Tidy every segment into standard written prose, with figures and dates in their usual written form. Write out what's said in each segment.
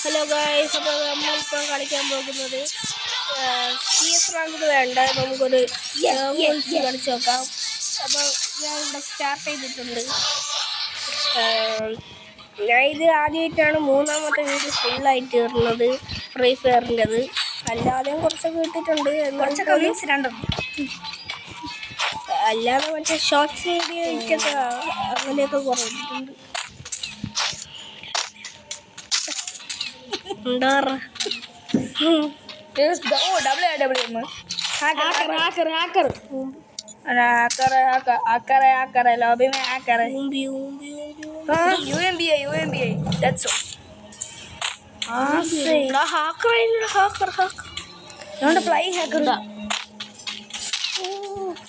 Hello guys, അപ്പോൾ നമ്മളിപ്പോൾ കളിക്കാൻ പോകുന്നത് CS റാങ്ക് വേണ്ട, നമുക്കൊരു കളിച്ച് നോക്കാം. അപ്പോൾ ഞാൻ ഇവിടെ സ്റ്റാർട്ട് ചെയ്തിട്ടുണ്ട്. ഞാൻ ഇത് ആദ്യമായിട്ടാണ് മൂന്നാമത്തെ വീഡിയോ ഫുള്ളായിട്ട് വരുന്നത് ഫ്രീ ഫയറിൻ്റെത്. അല്ലാതെയും കുറച്ചൊക്കെ ഇട്ടിട്ടുണ്ട്, അല്ലാതെ മറ്റേ ഷോർട്സ് വീഡിയോയ്ക്കൊക്കെ അങ്ങനെയൊക്കെ കുറേ ഇട്ടിട്ടുണ്ട്. ലോബി में hacker UMBI that's all.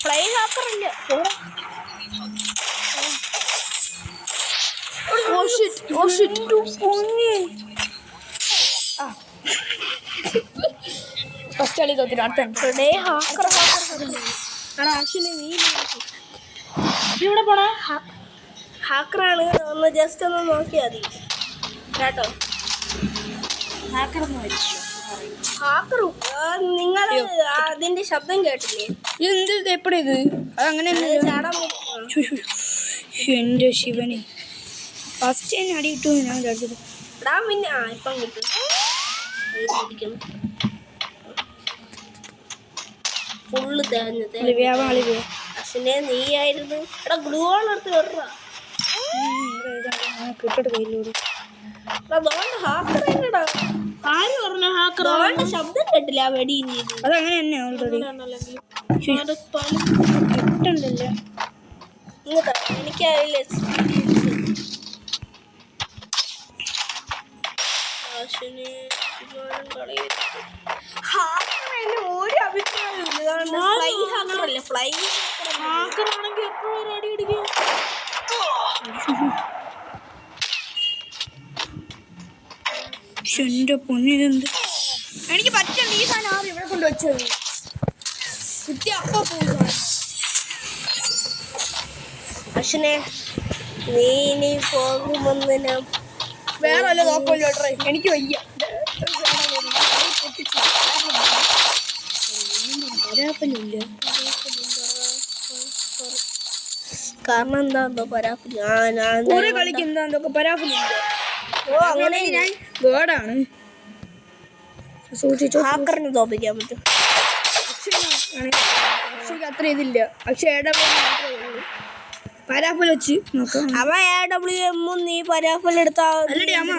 Fly hacker ഇല്ല. ഫസ്റ്റ് കളി തോറ്റി ഇവിടെ പോണ ഹാക്കറാണ്. ഒന്ന് ജസ്റ്റ് ഒന്ന് നോക്കിയാൽ മതി കേട്ടോ. ഹാക്കറും നിങ്ങൾ അതിന്റെ ശബ്ദം കേട്ടില്ലേ? എന്ത് എപ്പടി ഇത്? അതങ്ങനെ ചാടാൻ എന്റെ ശിവനെ ഫസ്റ്റ് തന്നെ അടി കിട്ടുമെന്ന് ഞാൻ വിചാരിച്ചത്. പിന്നെ ഇപ്പം കിട്ടും. ഫുള്ള് തേഞ്ഞു അച്ഛനെ നീയായിരുന്നു. എടാ ഗ്ലൂവാൾ എടുത്ത് വരാ കിട്ടട്ട് കയ്യിലൂടെ. ഹാക്കറാ. ആര് പറഞ്ഞു ഹാക്കർ? ശബ്ദം കേട്ടില്ല ആ വെടി. അതങ്ങനെ തന്നെ ഓൾറെഡി കിട്ടണ്ടല്ലോ. എനിക്കറിയില്ല. ഒരു അഭിപ്രായമില്ല. ഫ്ലൈ ഹാക്കറാണെങ്കിൽ എപ്പോഴും അടി അടിക്കുക. എന്റെ പൊന്നിതെന്ത് എനിക്ക് പറ്റണ്ട. ഈ സാധനം ആരും ഇവിടെ കൊണ്ടുവച്ചത് കുത്തി അപ്പ പോകും. അശ്വനെ നീ ഇനി പോകുമെന്ന് ഞാൻ വേറെ വല്ല നോക്കല്ലോ. എനിക്ക് വയ്യ. പരാപ്പലില്ല. കാരണം എന്താ പരാപ്പലി? ഒരു കളിക്ക് എന്താ പരാപ്പലില്ല. ഓ അങ്ങനെ ഞാൻ വേർഡാണ്. സൂക്ഷിച്ചു. ഹാക്കറിന് തോപ്പിക്കാൻ പറ്റും. അക്ഷയ്ക്ക് അത്ര ഇതില്ല. അക്ഷയുടെ പരാഫൽ വെച്ച് നോക്കാം. അവ AWM നീ പരാഫൽ എടുത്താ അല്ലടി അമ്മ.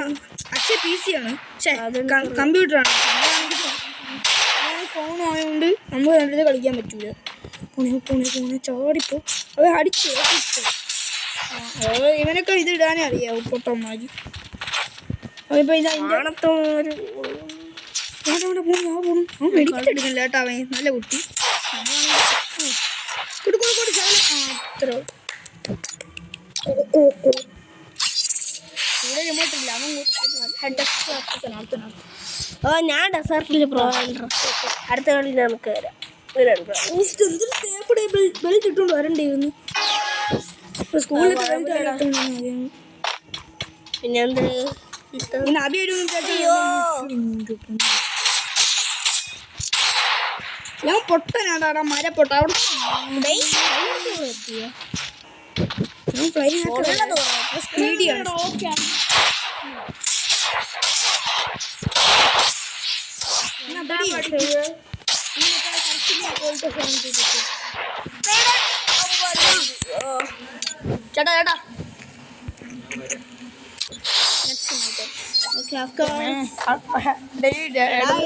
അക്ഷയ് PC ആണ്, കമ്പ്യൂട്ടറാണ്. ഫോൺ ആയതുകൊണ്ട് നമുക്ക് രണ്ടത് കളിക്കാൻ പറ്റൂല. പോണെ ചാടിപ്പോ അത് അടിച്ചു. ഇവനൊക്കെ ഇത് ഇടാനേ അറിയാവൂ പൊട്ടന്മാര്. അതിപ്പോ മെഡിക്കറ്റ് എടുക്കണില്ല കേട്ടോ. അവൻ നല്ല കുട്ടി. അത്ര ഇവിടെ റിമോട്ടില്ല. ഞാൻ ഡെസേർട്ടിൽ അടുത്ത കളി നമുക്ക് വരാം. ബെൽറ്റ് ഇട്ടുകൊണ്ട് വരണ്ടിരുന്നു. സ്കൂളിൽ പിന്നെ ഞാൻ പൊട്ടനാടാ മരപ്പൊട്ട. അവിടെ സ്പീഡിയാണ്. ചേട്ടാ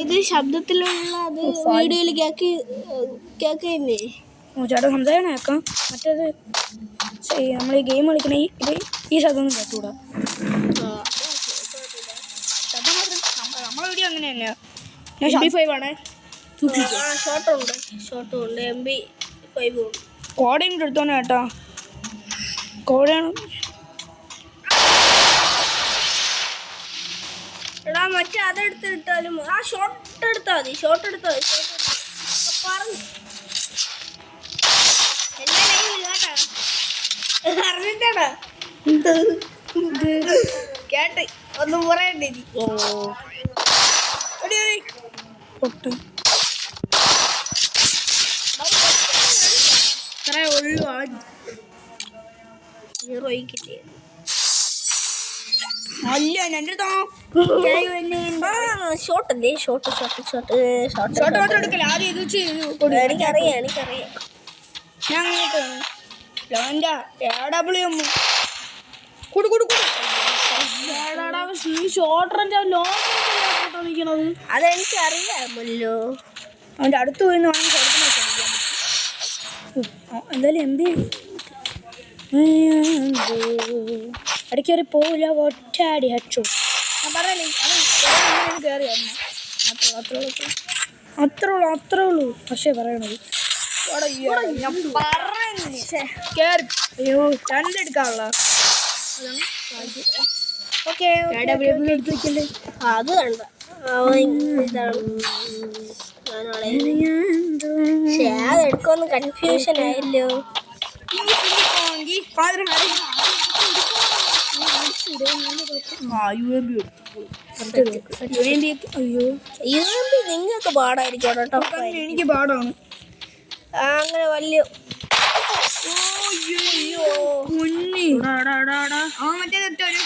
ഇത് ശബ്ദത്തിലുള്ള അത് വീഡിയോയിൽ കേൾക്കുന്നേ. ചേട്ടാ സംസാരിക്കണ കേൾക്കാം. മറ്റേത് നമ്മൾ ഈ ഗെയിം കളിക്കണ ഈ ശബ്ദം ഒന്നും കേട്ടൂടാ. നമ്മളെ വീഡിയോ അങ്ങനെ തന്നെയാ. 5 ആണ്. ഷോർട്ടും ഉണ്ട് MB5 ഉണ്ട്. കോടയും കൂടെ എടുത്തോണേ കേട്ടോ. കോടയാണ്. എടാ മറ്റേ അതെടുത്തിട്ടാലും ആ ഷോർട്ട് എടുത്താൽ മതി. പറഞ്ഞു എല്ലാ ലൈവിൽ കേട്ടാ അറിഞ്ഞിട്ടാടാ. കേട്ട് ഒന്നും പറയണ്ടേ ഇനി. ഓ എടി, എടി. പൊട്ട് ഇത്രേ ഉള്ളൂ ഹീറോയ്ക്കില്ലേ അല്ല എൻ്റെ ഷോട്ടല്ലേ ഷോട്ട് മാത്രം എടുക്കല ആദ്യം ഇത് വെച്ച് എനിക്കറിയാം ഞാൻ എൻ്റെ AWM കൊടു കൊടു ഷോട്ടറിൻ്റെ ലോട്ടോ നിൽക്കണത് അതെനിക്കറിയാമല്ലോ. അവൻ്റെ അടുത്ത് പോയി വാങ്ങി എന്തായാലും എന്ത് ഇടയ്ക്കേറി പോവില്ല ഒറ്റാടി ഹച്ചു ഞാൻ പറയല്ലേ അത് കയറി വന്നു അത്രേ ഉള്ളൂ പക്ഷേ പറയണത് ഞാൻ പറഞ്ഞു കയറി അയ്യോ രണ്ടെടുക്കാനുള്ള ഓക്കെ എടുത്ത് വെക്കല്ലേ അത് കണ്ട ഇതാണ് അതെടുക്കൊന്ന് കൺഫ്യൂഷൻ ആയല്ലോ. നിങ്ങൾക്ക് പാടായിരിക്കും കേട്ടോ. എനിക്ക് പാടാണ് അങ്ങനെ വലിയ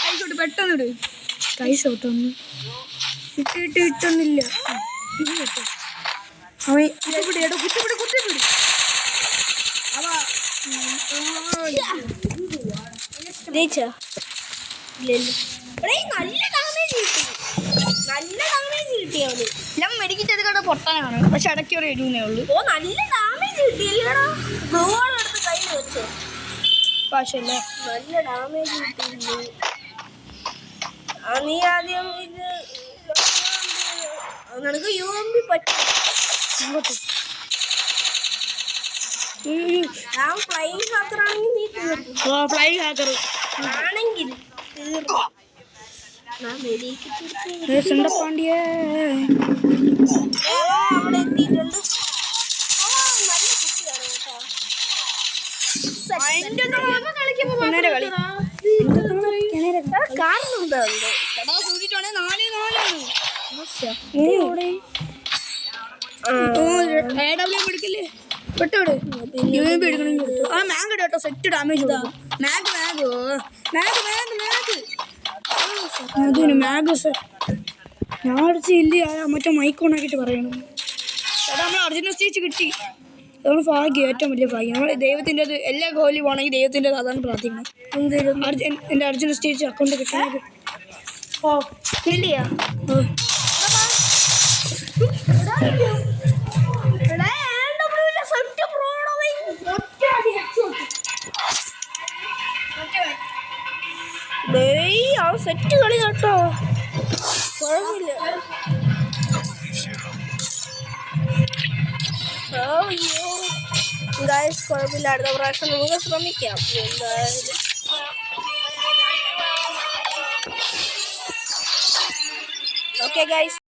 കൈ പെട്ടെന്ന് കൈ ഷോട്ടൊന്ന് ഇട്ടൊന്നില്ല അവൻ കുത്തിപ്പിടി ജയിച്ചോ? നല്ല ഡാമേജ് കിട്ടിയവന്. ഞാൻ മെഡിക്കറ്റ് എടുക്കേണ്ട പൊട്ടാനാണ് പക്ഷെ ഇടയ്ക്ക് ഒരു എഴുന്നേ ഉള്ളൂ. ഓ നല്ല ഡാമേജ് കിട്ടിയല്ലേടാ. എടുത്ത് കയ്യിൽ വെച്ചോ പക്ഷേ അല്ലേ നല്ല ഡാമേജ് കിട്ടിയില്ലേ. നീ ആദ്യം ഇത് നിനക്ക് UMP പറ്റും. ഞാൻ ഫ്ലൈങ് ഹാക്കറാണെങ്കിൽ നീ തീർന്നു. ഫ്ലൈങ് ഹാക്കർ ആണെങ്കിൽ തീർന്നു. പാണ്ഡ്യ അവിടെ എത്തിയിട്ടുണ്ട്. നല്ല കുട്ടിയാണ് കേട്ടോ. കാണുന്നുണ്ടോ? പെട്ടോട് ആ മാഗ് കേട്ടോ സെറ്റ് ഡാമേജ് അതിന് മാഗ് ഞാൻ അടിച്ച് ഇല്ല മറ്റേ മൈക്ക് ഓണാക്കിയിട്ട് പറയണം. ചേട്ടാ നമ്മൾ അർജുന സ്റ്റേജ് കിട്ടി. അതാണ് ഭാഗ്യം, ഏറ്റവും വലിയ ഭാഗ്യം. നമ്മൾ ദൈവത്തിൻ്റെ എല്ലാ ഗോലി പോകണമെങ്കിൽ ദൈവത്തിൻ്റെ അതാണ് പ്രാർത്ഥിക്കണം. എൻ്റെ അർജുന സ്റ്റേജ് അക്കൗണ്ട് കിട്ടണത് ഓ കിട്ടിയാ? സെറ്റ് കളി കേട്ടോ, കുഴപ്പമില്ല. ഗായ്സ് കുഴപ്പമില്ല, അടുത്ത പ്രാവശ്യം നമുക്ക് ശ്രമിക്കാം എന്തായാലും. Okay guys.